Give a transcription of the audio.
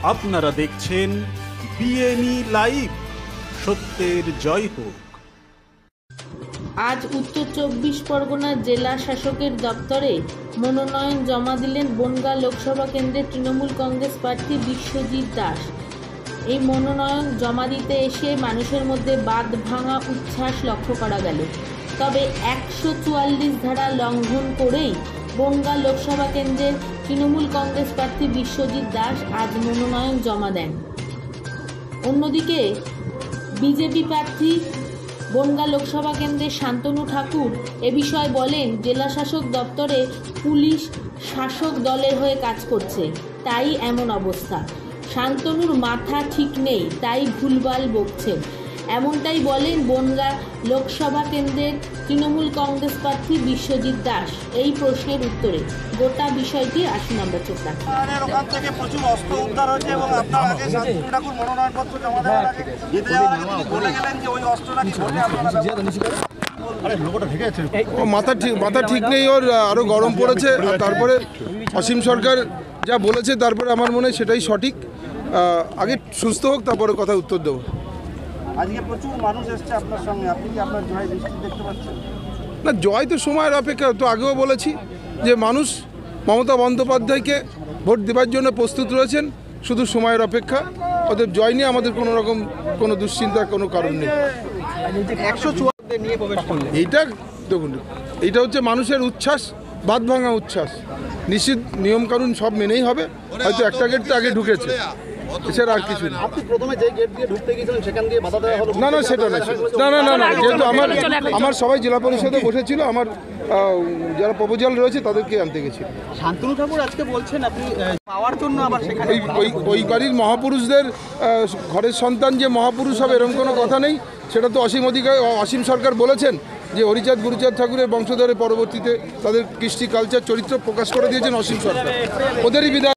আপনারা দেখছেন বিএনই লাইভ, সত্যের জয় হোক। আজ উত্তর 24 পরগনার জেলা শাসকের দপ্তরে মনোনয়ন জমা দিলেন বনগাঁ লোকসভা কেন্দ্রের তৃণমূল কংগ্রেস প্রার্থী বিশ্বজিৎ দাস। এই মনোনয়ন জমা দিতে এসে মানুষের মধ্যে বাঁধ ভাঙা উচ্ছ্বাস লক্ষ্য করা গেল। তবে 144 ধারা লঙ্ঘন করেই বনগাঁ লোকসভা কেন্দ্রের তৃণমূল কংগ্রেস প্রার্থী বিশ্বজিৎ দাস আজ মনোনয়ন জমা দেন। অন্যদিকে বিজেপি প্রার্থী বনগাঁ লোকসভা কেন্দ্রের শান্তনু ঠাকুর এ বিষয়ে বলেন, জেলা শাসক দপ্তরে পুলিশ শাসক দলের হয়ে কাজ করছে, তাই এমন অবস্থা। শান্তনুর মাথা ঠিক নেই, তাই ভুলভাল বকছেন। এমনটাই বলেন বনগাঁ লোকসভা কেন্দ্রের তৃণমূল কংগ্রেস প্রার্থী বিশ্বজিৎ দাস। এই প্রশ্নের উত্তরে গোটা বিষয়টি আসুন আমরা চোখ রাখি। ওখান থেকে প্রচুর অস্ত্র উদ্ধার হয়েছে এবং আপনার আগে শান্তনু ঠাকুর মনোনয়নপত্র জমা দেওয়ার আগে জিতে যাওয়ার আগে তিনি বলে গেলেন যে ওই অস্ত্রটা কি ভোটে মাথা ঠিক নেই, ওর আরও গরম পড়েছে। তারপরে অসীম সরকার যা বলেছে তারপরে আমার মনে হয় সেটাই সঠিক। আগে সুস্থ হোক, তারপরে কথা উত্তর দেবো। আজকে প্রচুর মানুষ এসছে আপনার সঙ্গে, আপনি কি আপনার জয় বৃষ্টি দেখতে পাচ্ছেন? না, জয় তো সময়ের অপেক্ষা। তো আগেও বলেছি যে মানুষ মমতা বন্দ্যোপাধ্যায়কে ভোট দেওয়ার জন্য প্রস্তুত রয়েছেন, শুধু সময়ের অপেক্ষা। ওদের জয় নিয়ে আমাদের কোনো রকম কোনো দুশ্চিন্তার কোনো কারণ নেই। এইটা দেখুন, এইটা হচ্ছে মানুষের উচ্ছ্বাস, বাঁধ ভাঙা উচ্ছ্বাস। নিশ্চিত নিয়মকানুন সব মেনেই হবে। হয়তো একটা গেট তো আগে ঢুকেছে, এছাড়া আর কিছু না। আপনি প্রথমে যে গেট দিয়ে ঢুকতে গিয়েছিলেন সেখান দিয়ে বাধা দেওয়া হলো? না, সেটা না। যেহেতু আমার সবাই জেলা পরিষদে বসেছিল, আমার যারা প্রপোজাল রয়েছে তাদেরকে আনতে গেছিল। শান্তনু ঠাকুর আজকে বলছেন আপনি পাওয়ার জন্য আবার সেখানে ওই বাড়ির মহাপুরুষদের ঘরের সন্তান যে মহাপুরুষ হবে এরকম কোনো কথা নেই। সেটা তো অসীম সরকার বলেছেন যে হরিচাঁদ গুরুচাঁদ ঠাকুরের বংশধরের পরবর্তীতে তাদের কৃষ্টি কালচার চরিত্র প্রকাশ করে দিয়েছেন অসীম সরকার। ওদেরই বিধান